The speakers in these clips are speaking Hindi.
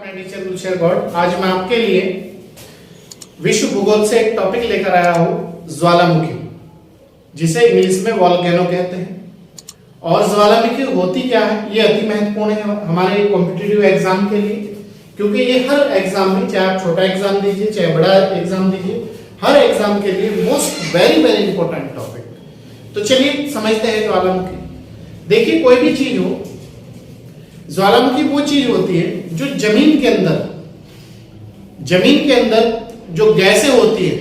मैं टीचर गुलशेर गौड़। आज मैं आपके लिए विश्व भूगोल से एक टॉपिक लेकर आया हूं, ज्वालामुखी, जिसे इंग्लिश में वोल्केनो कहते हैं। और ज्वालामुखी होती क्या है, ये अति महत्वपूर्ण है हमारे कॉम्पिटिटिव एग्जाम के लिए, क्योंकि ये हर एग्जाम में, चाहे आप छोटा एग्जाम दीजिए चाहे बड़ा एग्जाम दीजिए, हर एग्जाम के लिए most very very important topic. तो चलिए समझते हैं ज्वालामुखी। देखिए, कोई भी चीज हो, ज्वालामुखी वो चीज होती है जो जमीन के अंदर जो गैसें होती है,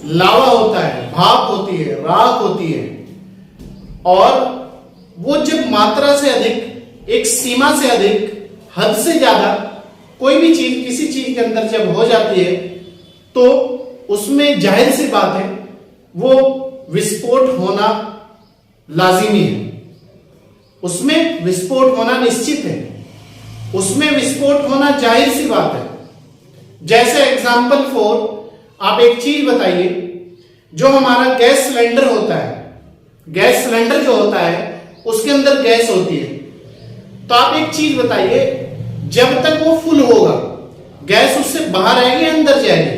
लावा होता है, भाप होती है, राख होती है, और वो जब मात्रा से अधिक, एक सीमा से अधिक, हद से ज्यादा कोई भी चीज किसी चीज के अंदर जब हो जाती है तो उसमें जाहिर सी बात है वो विस्फोट होना लाजिमी है, उसमें विस्फोट होना निश्चित है, उसमें विस्फोट होना जाहिर सी बात है। जैसे एग्जाम्पल फॉर, आप एक चीज बताइए, जो हमारा गैस सिलेंडर होता है, गैस सिलेंडर जो होता है उसके अंदर गैस होती है, तो आप एक चीज बताइए, जब तक वो फुल होगा गैस उससे बाहर आएगी या अंदर जाएगी?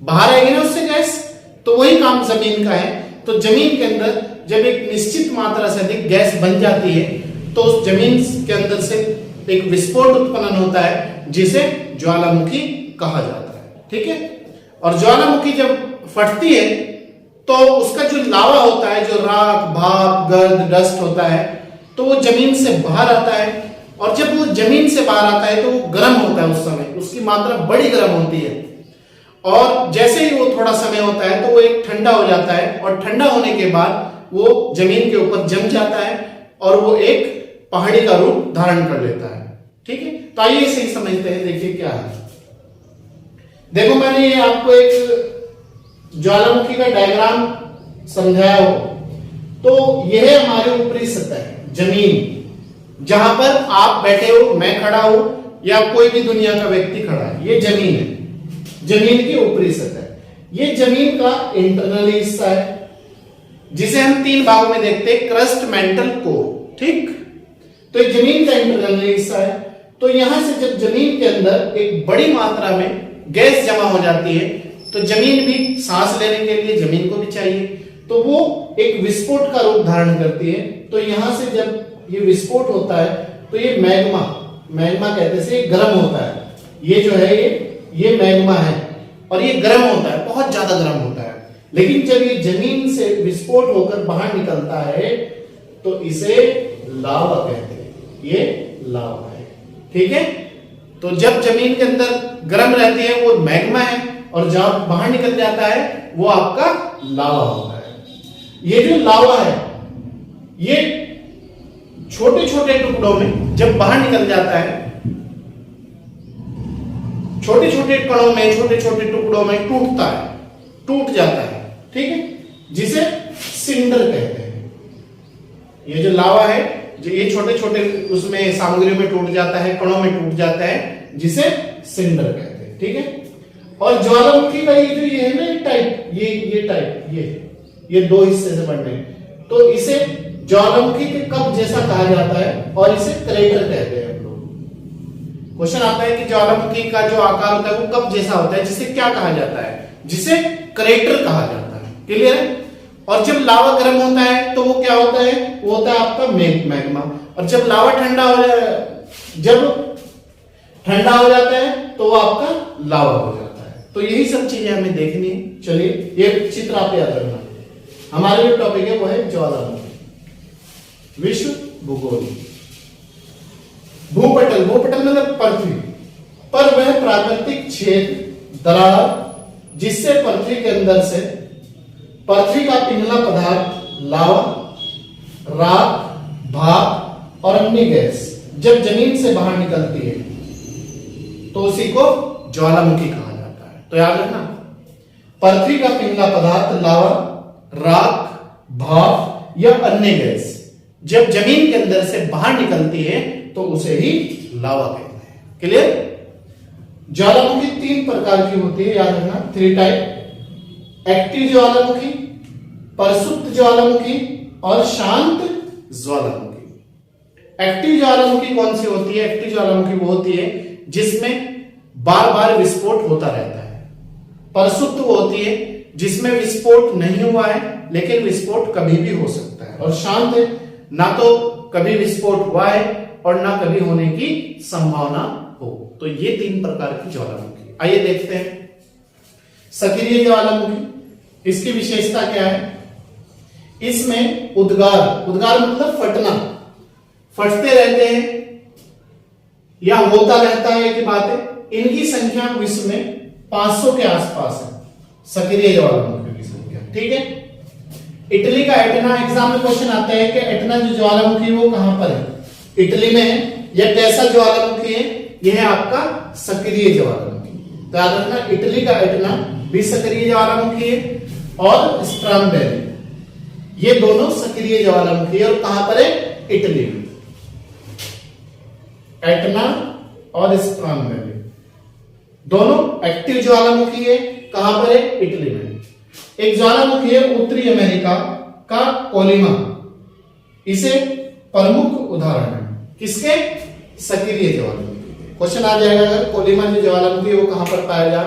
बाहर आएगी ना उससे गैस। तो वही काम जमीन का है। तो जमीन के अंदर जब एक निश्चित मात्रा से अधिक गैस बन जाती है तो उस जमीन के अंदर से एक विस्फोट उत्पन्न होता है, जिसे ज्वालामुखी कहा जाता है। ठीक है। और ज्वालामुखी जब फटती है तो उसका जो लावा होता है, जो राख, भाप, गर्द, डस्ट होता है, तो वो जमीन से बाहर आता है। और जब वो जमीन से बाहर आता है तो वो गर्म होता है, उस समय उसकी मात्रा बड़ी गर्म होती है। और जैसे ही वो थोड़ा समय होता है तो वो एक ठंडा हो जाता है, और ठंडा होने के बाद वो जमीन के ऊपर जम जाता है और वो एक पहाड़ी का रूप धारण कर लेता है। ठीक है। तो आइए इसे ही समझते हैं। देखिए क्या है। देखो, मैंने ये आपको एक ज्वालामुखी का डायग्राम समझाया हो, तो यह हमारे ऊपरी सतह है, जमीन, जहां पर आप बैठे हो, मैं खड़ा हूं, या कोई भी दुनिया का व्यक्ति खड़ा है, ये जमीन है, जमीन की ऊपरी सतह। ये जमीन का इंटरनल हिस्सा है, जिसे हम तीन भागों में देखते हैं, क्रस्ट, मेंटल, कोर। ठीक। तो ये जमीन का इंटरनल हिस्सा है। तो यहां से जब जमीन के अंदर एक बड़ी मात्रा में गैस जमा हो जाती है तो जमीन भी सांस लेने के लिए जमीन को भी चाहिए, तो वो एक विस्फोट का रूप धारण करती है। तो यहां से जब ये विस्फोट होता है तो ये मैग्मा कहते हैं, ये गर्म होता है। ये जो है ये मैग्मा है, और ये गर्म होता है, बहुत ज्यादा गर्म होता है। लेकिन जब ये जमीन से विस्फोट होकर बाहर निकलता है तो इसे लावा कहते हैं, ये लावा है। ठीक है। तो जब जमीन के अंदर गर्म रहती है वो मैग्मा है, और जब बाहर निकल जाता है वो आपका लावा होता है। ये जो लावा है ये छोटे छोटे टुकड़ों में जब बाहर निकल जाता है, छोटे छोटे कणों में, छोटे छोटे टुकड़ों में टूटता है, टूट जाता है। ठीक है। जिसे सिंडर कहते हैं। ये जो लावा है, जो ये छोटे छोटे उसमें सामग्रियों में टूट जाता है, कणों में टूट जाता है, जिसे सिंडर कहते हैं। ठीक है। और ज्वालामुखी का ये जो ये है ना टाइप, ये टाइप, ये दो हिस्से से बनने, तो इसे ज्वालामुखी के कप जैसा कहा जाता है, और इसे क्रेटर कहते हैं हम लोग। क्वेश्चन आता है कि ज्वालामुखी का जो आकार होता है वो कप जैसा होता है, जिसे क्या कहा जाता है? जिसे क्रेटर कहा जाता है। क्लियर है। और जब लावा गर्म होता है तो वो क्या होता है? वो होता है आपका मैग्मा। और जब लावा जब ठंडा हो जाता है तो वो आपका लावा हो जाता है। तो यही सब चीजें हमें देखनी है। चलिए, ये चित्र आप याद रखना। हमारे जो टॉपिक है वो है ज्वालामुखी, विश्व भूगोल। भूपटल, भूपटल मतलब पृथ्वी पर वह प्राकृतिक छेद, दरार, जिससे पृथ्वी के अंदर से पृथ्वी का पिघला पदार्थ, लावा, राख, भाप और अन्य गैस जब जमीन से बाहर निकलती है तो उसी को ज्वालामुखी कहा जाता है। तो याद रखना, पृथ्वी का पिघला पदार्थ, लावा, राख, भाप या अन्य गैस जब जमीन के अंदर से बाहर निकलती है तो उसे ही लावा कहते हैं। क्लियर। ज्वालामुखी तीन प्रकार की होती है, याद रखना, 3 टाइप। एक्टिव ज्वालामुखी, प्रसुप्त ज्वालामुखी और शांत ज्वालामुखी। एक्टिव ज्वालामुखी कौन सी होती है? एक्टिव ज्वालामुखी वो होती है जिसमें बार बार विस्फोट होता रहता है। प्रसुप्त वो होती है जिसमें विस्फोट नहीं हुआ है लेकिन विस्फोट कभी भी हो सकता है। और शांत है, ना तो कभी विस्फोट हुआ है और ना कभी होने की संभावना हो। तो ये 3 प्रकार की ज्वालामुखी। आइए देखते हैं सक्रिय ज्वालामुखी। इसकी विशेषता क्या है? इसमें उद्गार, उद्गार मतलब फटना, फटते रहते हैं या होता रहता है, की बात है। इनकी संख्या विश्व में 500 के आसपास है सक्रिय ज्वालामुखी की संख्या, ठीक है। इटली का एटना, एग्जाम में क्वेश्चन आता है कि एटना जो ज्वालामुखी वो कहां पर है? इटली में है। यह कैसा ज्वालामुखी है? यह है आपका सक्रिय ज्वालामुखी। तो याद रखना, इटली का एटना भी सक्रिय ज्वालामुखी है और स्ट्रामबेरी, ये दोनों सक्रिय ज्वालामुखी है। और कहां पर है? इटली में। एटना और स्ट्रामबेरी दोनों एक्टिव ज्वालामुखी है। कहां पर है? इटली में। एक ज्वालामुखी है उत्तरी अमेरिका का कोलिमा, इसे प्रमुख उदाहरण है किसके? सक्रिय ज्वालामुखी। क्वेश्चन आ जाएगा अगर कोलिमा जो ज्वालामुखी है वो कहां पर पाया जा?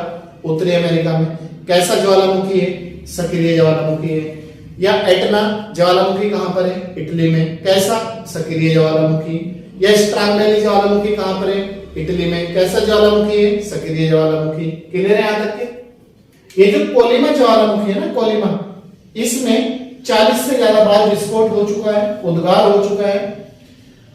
उत्तरी अमेरिका में। कैसा ज्वालामुखी है? सक्रिय ज्वालामुखी है। या एटना ज्वालामुखी कहां पर है? इटली में। कैसा? सक्रिय ज्वालामुखी। या स्ट्रामबेरी ज्वालामुखी कहां पर है? इटली में। कैसा ज्वालामुखी है? सक्रिय ज्वालामुखी। क्लियर है यहां तक के? ये जो कोलिमा ज्वालामुखी है ना, कोलिमा, इसमें 40 से ज्यादा बार विस्फोट हो चुका है, उद्गार हो चुका है।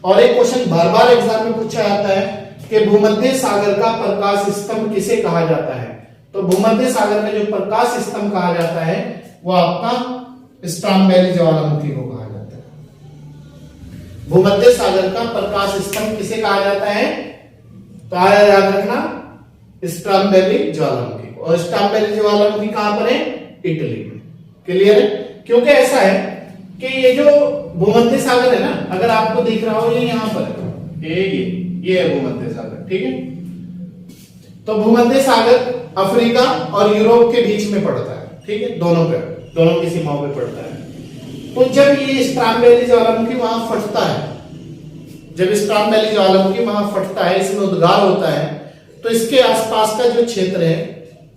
और एक क्वेश्चन बार बार एग्जाम में पूछा जाता है कि भूमध्य सागर का प्रकाश स्तंभ किसे कहा जाता है? तो भूमध्य सागर में जो प्रकाश स्तंभ कहा जाता है वो आपका स्ट्रामबेरी ज्वालामुखी को कहा जाता है। भूमध्य सागर का प्रकाश स्तंभ किसे कहा जाता है? तो याद रखना, स्ट्रामबेरी ज्वालामुखी। और स्ट्रामबेरी ज्वालामुखी कहां पर है? इटली में। क्लियर है? क्योंकि ऐसा है कि ये जो भूमध्य सागर है ना, अगर आपको दिख रहा हो ये यहां पर है, ये है भूमध्य सागर, ठीक है। तो भूमध्य सागर अफ्रीका और यूरोप के बीच में पड़ता है, ठीक है, दोनों की सीमाओं पे पड़ता है। तो जब ये स्ट्रामबेरी ज्वालामुखी वहां फटता है, जब स्ट्रामबेरी ज्वालामुखी वहां फटता है, इसमें उद्गार होता है, तो इसके आसपास का जो क्षेत्र है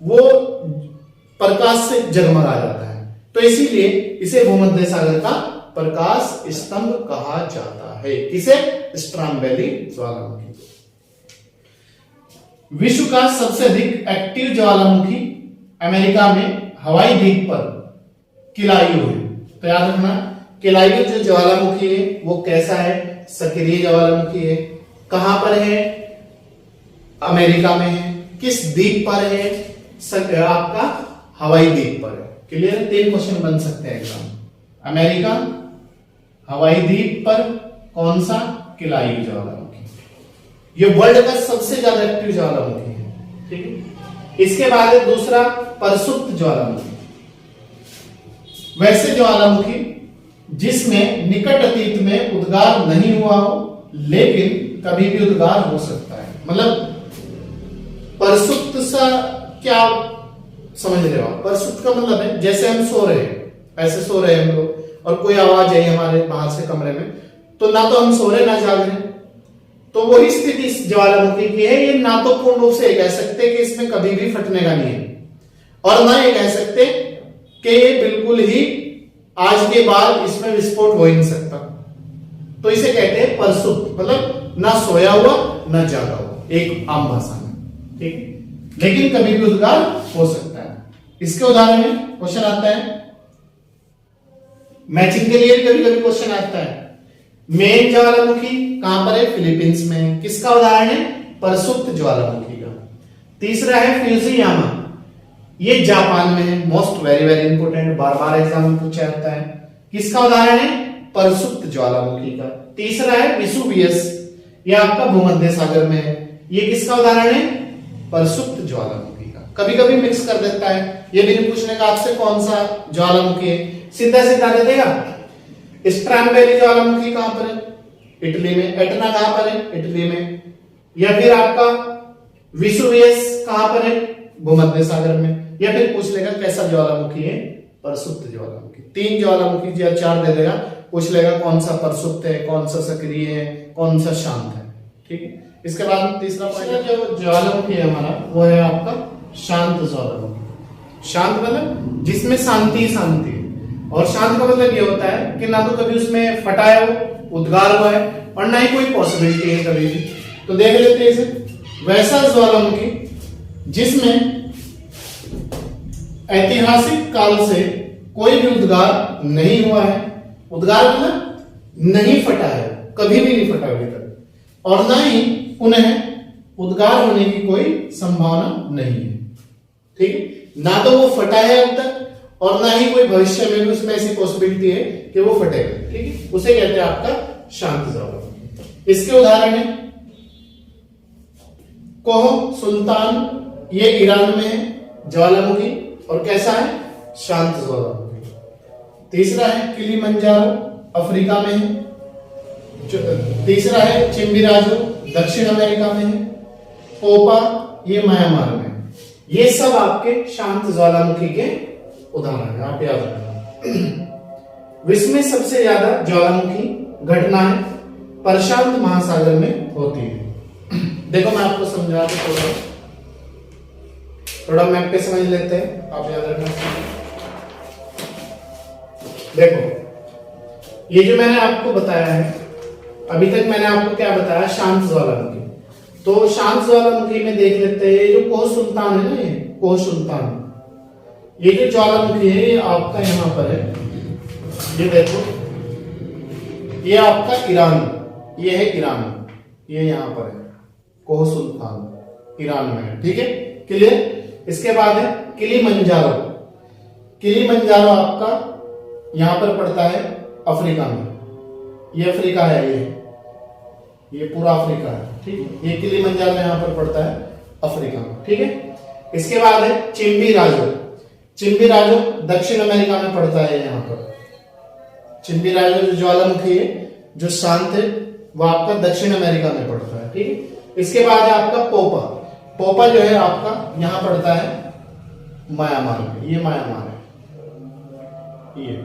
वो प्रकाश से जगमगा जाता है। तो इसीलिए इसे भूमध्य सागर का प्रकाश स्तंभ कहा जाता है। किसे? स्ट्रामबेरी ज्वालामुखी। विश्व का सबसे अधिक एक्टिव ज्वालामुखी अमेरिका में हवाई द्वीप पर किलायु है। तो याद रखना, किलायु जो ज्वालामुखी है वो कैसा है? सक्रिय ज्वालामुखी है। कहां पर है? अमेरिका में है। किस द्वीप पर है? आपका हवाई द्वीप पर है। क्लियर? 3 क्वेश्चन बन सकते हैं एग्जाम। अमेरिका, हवाई द्वीप पर, कौन सा? किलायु ज्वालामुखी। ये वर्ल्ड का सबसे ज्यादा एक्टिव ज्वालामुखी है, ठीक है। इसके बाद है दूसरा प्रसुप्त ज्वालामुखी। वैसे ज्वालामुखी जिसमें निकट अतीत में उद्गार नहीं हुआ हो लेकिन कभी भी उद्गार हो सकता है। मतलब प्रसुप्त सा क्या समझ रहे हो? प्रसुप्त का मतलब है जैसे हम सो रहे हैं, ऐसे सो रहे हैं हम लोग और कोई आवाज आई हमारे बाहर से कमरे में, तो ना तो हम सो रहे ना जाग रहे, तो वही स्थिति ज्वालामुखी की है। ये ना तो पूर्ण रूप से कह सकते कि इसमें कभी भी फटने का नहीं है और ना ये कह सकते कि ये बिल्कुल ही आज के बाद इसमें विस्फोट हो ही नहीं सकता। तो इसे कहते हैं प्रसुप्त, मतलब ना सोया हुआ ना जागा हुआ, एक आम भाषा में, ठीक है। लेकिन कभी भी उद्गार हो सकता है। इसके उदाहरण में क्वेश्चन आता है, मैचिंग के लिए कभी कभी क्वेश्चन आता है। मेन ज्वालामुखी कहां पर है? फिलीपींस में। किसका उदाहरण है? प्रसुप्त ज्वालामुखी का। तीसरा है फ्यूजियामा, ये जापान में है। मोस्ट वेरी वेरी इंपोर्टेंट, बार बार एग्जाम में पूछा जाता है। किसका उदाहरण है? प्रसुप्त ज्वालामुखी का। तीसरा है वेसुवियस, ये आपका भूमध्य सागर में है। ये किसका उदाहरण है? प्रसुप्त ज्वालामुखी का। कभी कभी मिक्स कर देता है, ये भी नहीं पूछने का आपसे कौन सा ज्वालामुखी है, सीधा सीधा दे देगा। स्ट्रामबेरी ज्वालामुखी कहां पर है? इटली में। एटना कहां पर है? इटली में। या फिर आपका वेसुवियस कहां पर है? भूमध्य सागर में। या फिर पूछ लेगा कैसा ज्वालामुखी है? प्रसुप्त ज्वालामुखी। 3 ज्वालामुखी या 4 दे देगा, पूछ लेगा कौन सा प्रसुप्त है, कौन सा सक्रिय है, कौन सा शांत है, ठीक है। इसके बाद तीसरा जो ज्वालामुखी है हमारा वो है आपका शांत ज्वालामुखी। शांत मतलब जिसमें शांति शांति है, और शांत का मतलब ये होता है कि ना तो कभी उसमें फटाया हो, उद्गार हुआ है, और ना ही कोई पॉसिबिलिटी है कभी भी। तो देख लेते हैं इसे। वैसा ज्वालामुखी जिसमें ऐतिहासिक काल से कोई भी उद्गार नहीं हुआ है, उद्गार मतलब नहीं फटा है, कभी भी नहीं फटा अभी तक, और ना ही पुनः उद्गार होने की कोई संभावना नहीं है। ठीक है, ना तो वो फटा है अब तक, और ना ही कोई भविष्य में भी उसमें ऐसी पॉसिबिलिटी है कि वो फटेगा। ठीक है, उसे कहते हैं आपका शांत ज्वालामुखी। इसके उदाहरण है कोह सुल्तान, ये ईरान में है ज्वालामुखी, और कैसा है? शांत ज्वालामुखी। तीसरा है किलिमंजारो, अफ्रीका में है। तीसरा है चिम्बिराजो, दक्षिण अमेरिका में है। पोपा, ये म्यांमार में है। ये सब आपके शांत ज्वालामुखी के उदाहरण है, आप याद रखना। विश्व में सबसे ज्यादा ज्वालामुखी घटनाएं प्रशांत महासागर में होती है। देखो मैं आपको समझा दूं, थोड़ा मैप पे समझ लेते हैं, आप याद रखना। देखो ये जो मैंने आपको बताया है, अभी तक मैंने आपको क्या बताया? शांत ज्वालामुखी। तो शांत ज्वालामुखी में देख लेते हैं, जो कोह सुल्तान है ना, ये कोह सुल्तान, ये जो ज्वालामुखी है ये आपका यहां पर है। ये देखो, ये आपका ईरान, ये है ईरान, ये यहां पर है कोह सुल्तान, ईरान में है। ठीक है, क्लियर। इसके बाद है किलिमंजारो। किलिमंजारो आपका यहां पर पड़ता है अफ्रीका में, ये अफ्रीका है, ये पूरा अफ्रीका है। ठीक है, ये किलिमंजारो यहां पर पड़ता है अफ्रीका में। ठीक है, इसके बाद है चिम्बिराजो। चिम्बिराजो दक्षिण अमेरिका में पड़ता है। यहां पर चिम्बिराजो जो ज्वालामुखी है जो शांत है वो आपका दक्षिण अमेरिका में पड़ता है। ठीक है, इसके बाद है आपका पोपा। पोपा जो है आपका यहां पड़ता है म्यांमार में, ये म्यांमार है ये,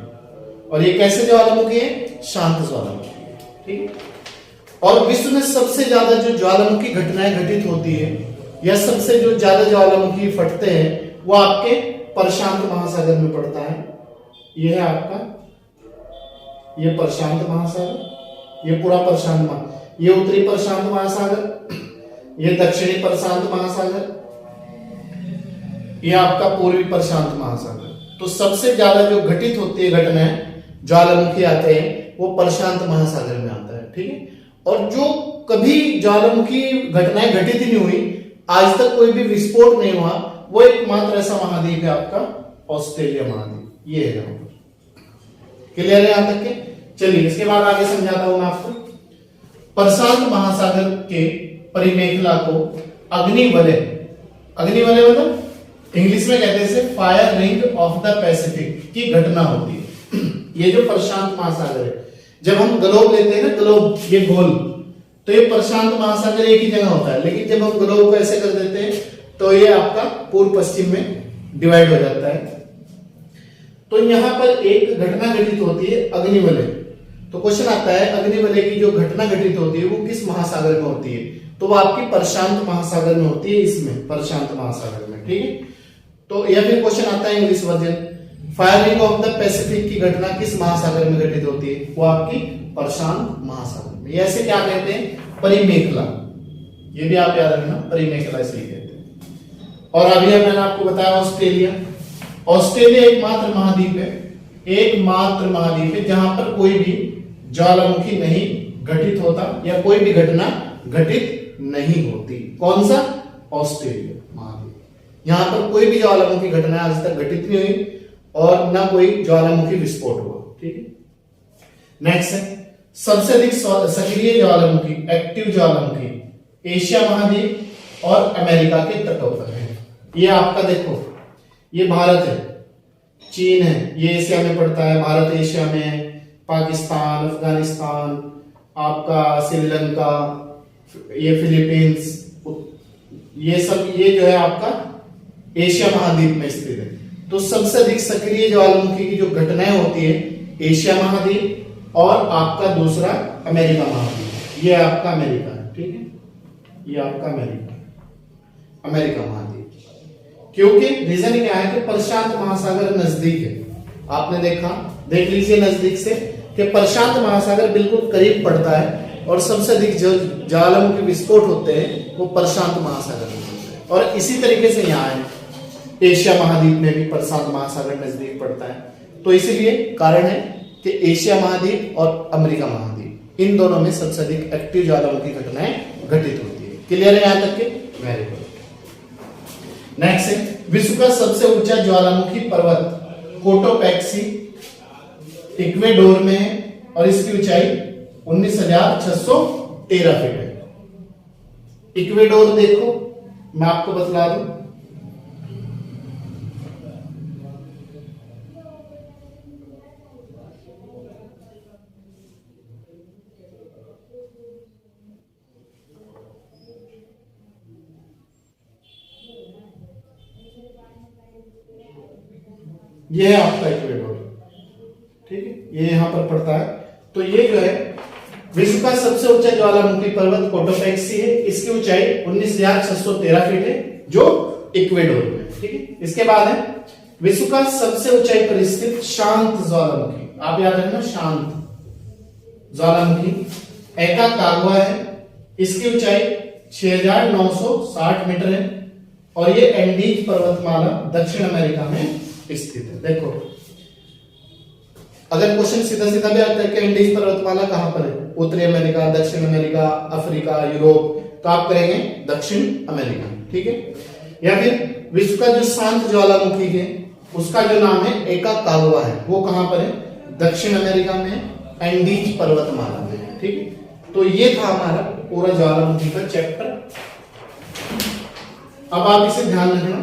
और ये कैसे ज्वालामुखी है? शांत ज्वालामुखी है। ठीक है, और विश्व में सबसे ज्यादा जो ज्वालामुखी घटनाएं घटित होती है, या सबसे जो ज्यादा ज्वालामुखी फटते हैं, वो आपके प्रशांत महासागर में पड़ता है। ये है आपका, ये प्रशांत महासागर, ये पूरा प्रशांत, ये उत्तरी प्रशांत महासागर, ये दक्षिणी प्रशांत महासागर, ये आपका पूर्वी प्रशांत महासागर। तो सबसे ज्यादा जो घटित होती है घटनाएं, ज्वालामुखी आते हैं, वो प्रशांत महासागर में आता है। ठीक है, और जो कभी ज्वालामुखी घटनाएं घटित ही नहीं हुई, आज तक कोई भी विस्फोट नहीं हुआ, वो एकमात्र ऐसा महाद्वीप है आपका ऑस्ट्रेलिया महाद्वीप। ये है यहां पर। क्लियर है यहां तक के? चलिए इसके बाद आगे समझाता हूं मैं आपको। प्रशांत महासागर के परिमेखला को अग्निवलय, अग्निवलय मतलब इंग्लिश में कहते हैं fire ring of the Pacific की घटना होती है। ये जो प्रशांत महासागर है, जब हम ग्लोब लेते हैं ना, ग्लोब ये गोल, तो ये प्रशांत महासागर एक ही जगह होता है, लेकिन जब हम ग्लोब को ऐसे कर देते हैं तो ये आपका पूर्व पश्चिम में डिवाइड हो जाता है। तो यहां पर एक घटना घटित होती है अग्निवलय। तो क्वेश्चन आता है अग्निवलय की जो घटना घटित होती है वो किस महासागर में होती है? तो वो आपकी प्रशांत महासागर में होती है, इसमें प्रशांत महासागर में। ठीक है, तो या फिर क्वेश्चन आता है English version, firing of the Pacific की घटना किस महासागर में घटित होती है? वो आपकी प्रशांत महासागर में। ऐसे क्या कहते हैं? परिमेखला। ये भी आप याद रखना, परिमेखला इसलिए कहते हैं। और अभी मैंने आपको बताया ऑस्ट्रेलिया। ऑस्ट्रेलिया एकमात्र महाद्वीप है, एकमात्र महाद्वीप है जहां पर कोई भी ज्वालामुखी नहीं घटित होता या कोई भी घटना घटित नहीं होती। कौन सा? ऑस्ट्रेलिया महाद्वीप। यहां पर कोई भी ज्वालामुखी घटना आज तक घटित नहीं हुई और ना कोई ज्वालामुखी विस्फोट हुआ। ठीक है, नेक्स्ट है सबसे अधिक सक्रिय ज्वालामुखी, एक्टिव ज्वालामुखी एशिया महाद्वीप और अमेरिका के तटों पर है। ये आपका देखो, ये भारत है, चीन है, ये एशिया में पड़ता है, भारत एशिया में है, पाकिस्तान, अफगानिस्तान, आपका श्रीलंका, ये फिलीपींस, ये सब ये जो है आपका एशिया महाद्वीप में स्थित है। तो सबसे अधिक सक्रिय ज्वालामुखी की जो घटनाएं होती है एशिया महाद्वीप और आपका दूसरा अमेरिका महाद्वीप, ये आपका अमेरिका है। ठीक है, ये आपका अमेरिका महाद्वीप। क्योंकि रीजन क्या है कि प्रशांत महासागर नजदीक है। आपने देख लीजिए नजदीक से कि प्रशांत महासागर बिल्कुल करीब पड़ता है और सबसे अधिक जो ज्वालामुखी विस्फोट होते हैं वो प्रशांत महासागर में होते हैं। और इसी तरीके से यहाँ है एशिया महाद्वीप में भी प्रशांत महासागर नजदीक पड़ता है। तो इसीलिए कारण है कि एशिया महाद्वीप और अमेरिका महाद्वीप इन दोनों में सबसे अधिक एक्टिव ज्वालामुखी घटनाएं घटित होती है। क्लियर है यहाँ तक के? Very good. नेक्स्ट है विश्व का सबसे ऊंचा ज्वालामुखी पर्वत कोटोपैक्सी इक्वेडोर में है और इसकी ऊंचाई 19,613 फीट है। इक्वेडोर देखो, मैं आपको बतला दूं, ये है आपका इक्वेडोर, ठीक है, ये यहां पर पड़ता है। तो ये जो है विश्व का सबसे ऊंचा ज्वालामुखी पर्वत कोटोपैक्सी है, इसकी ऊंचाई 19,613 फीट है जो इक्वेडोर में, ठीक है। इसके बाद है विश्व का सबसे ऊंचाई पर स्थित शांत ज्वालामुखी, आप याद रखना शांत ज्वालामुखी एकाकागुआ है, इसकी ऊंचाई 6,960 मीटर है और ये एंडीज पर्वतमाला दक्षिण अमेरिका में स्थित है। देखो अगर क्वेश्चन सीधा सीधा भी आता है कि एंडीज पर्वतमाला कहां पर है, उत्तरी अमेरिका, दक्षिण अमेरिका, अफ्रीका, यूरोप, तो आप करेंगे दक्षिण अमेरिका, ठीक है। या फिर विश्व का जो शांत ज्वालामुखी है उसका जो नाम है एकाकागुआ है, वो कहां पर है, दक्षिण अमेरिका में एंडीज पर्वतमाला में, ठीक है। तो ये था हमारा पूरा ज्वालामुखी का चैप्टर। अब आप इसे ध्यान रखना,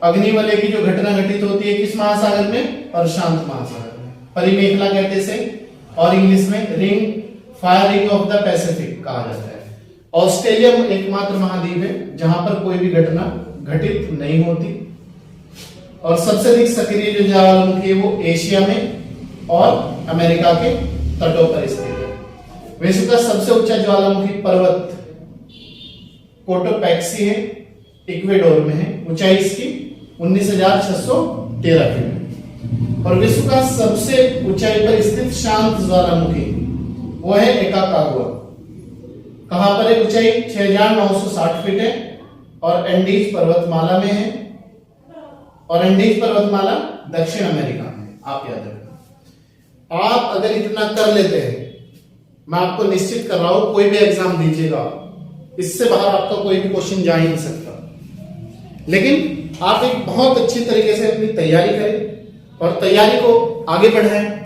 अग्निवलय की जो घटना घटित होती है किस महासागर में, प्रशांत महासागर में, परिमेखला कहते से, और इंग्लिश में ring, fire ring of the Pacific कहा जाता है। ऑस्ट्रेलिया में एकमात्र महाद्वीप है जहां पर कोई भी घटना घटित नहीं होती और सबसे अधिक सक्रिय जो ज्वालामुखी है वो एशिया में और अमेरिका के तटों पर स्थित है। विश्व का सबसे ऊंचा ज्वालामुखी पर्वत कोटोपैक्सी है, इक्वेडोर में है, ऊंचाई इसकी 19,613 फीट। और विश्व का सबसे ऊंचाई पर स्थित शांत ज्वालामुखी वो है एकाकागुआ, कहां पर है, ऊंचाई 6,960 फीट है और एंडीज पर्वतमाला में है और एंडीज पर्वतमाला दक्षिण अमेरिका में, आप याद रखना। आप अगर इतना कर लेते हैं, मैं आपको निश्चित कर रहा हूं कोई भी एग्जाम दीजिएगा इससे बाहर आपका कोई भी क्वेश्चन जा ही नहीं सकता। लेकिन आप एक बहुत अच्छी तरीके से अपनी तैयारी करें और तैयारी को आगे बढ़ाएं।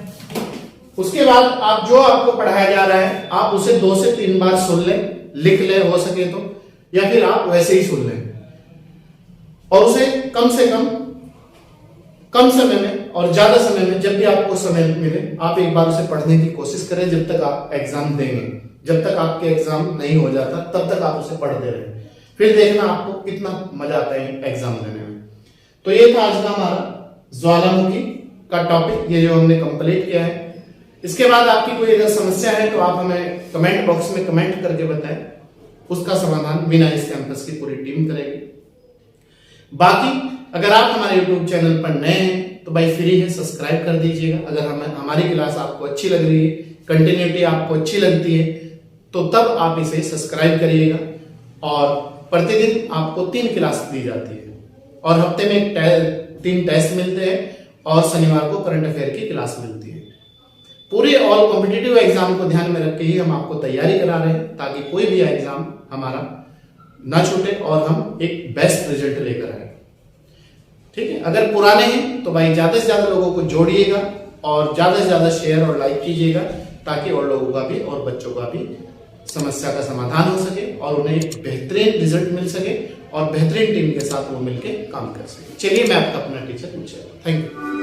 उसके बाद आप जो आपको पढ़ाया जा रहा है आप उसे 2 से 3 बार सुन लें, लिख लें हो सके तो, या फिर आप वैसे ही सुन लें और उसे कम से कम समय में और ज्यादा समय में, जब भी आपको समय मिले आप एक बार उसे पढ़ने की कोशिश करें जब तक आप एग्जाम देंगे। जब तक आपके एग्जाम नहीं हो जाता तब तक आप उसे पढ़ते रहे, फिर देखना आपको कितना मजा आता है एग्जाम देने में। तो ये था आज का हमारा ज्वालामुखी का टॉपिक, ये जो हमने कंप्लीट किया है। इसके बाद आपकी कोई अगर समस्या है तो आप हमें कमेंट बॉक्स में कमेंट करके बताएं, उसका समाधान बिना इस कैंपस की पूरी टीम करेगी। बाकी अगर आप हमारे YouTube चैनल पर नए हैं तो भाई फ्री है, सब्सक्राइब कर दीजिएगा। अगर हमारी क्लास आपको अच्छी लग रही है, कंटिन्यूटी आपको अच्छी लगती है तो तब आप इसे सब्सक्राइब करिएगा। और प्रतिदिन आपको 3 क्लास दी जाती है और हफ्ते में 3 टेस्ट मिलते हैं और शनिवार को करंट अफेयर की क्लास मिलती है। पूरे ऑल कॉम्पिटिटिव एग्जाम को ध्यान में रख के ही हम आपको तैयारी करा रहे हैं ताकि कोई भी एग्जाम हमारा ना छूटे और हम एक बेस्ट रिजल्ट लेकर आए, ठीक है। अगर पुराने हैं तो भाई ज्यादा से ज्यादा लोगों को जोड़िएगा और ज्यादा से ज्यादा शेयर और लाइक कीजिएगा ताकि और लोगों का भी और बच्चों का भी समस्या का समाधान हो सके और उन्हें एक बेहतरीन रिजल्ट मिल सके और बेहतरीन टीम के साथ वो मिलकर काम कर सके। चलिए मैं आपका अपना टीचर पूछेगा। Thank you.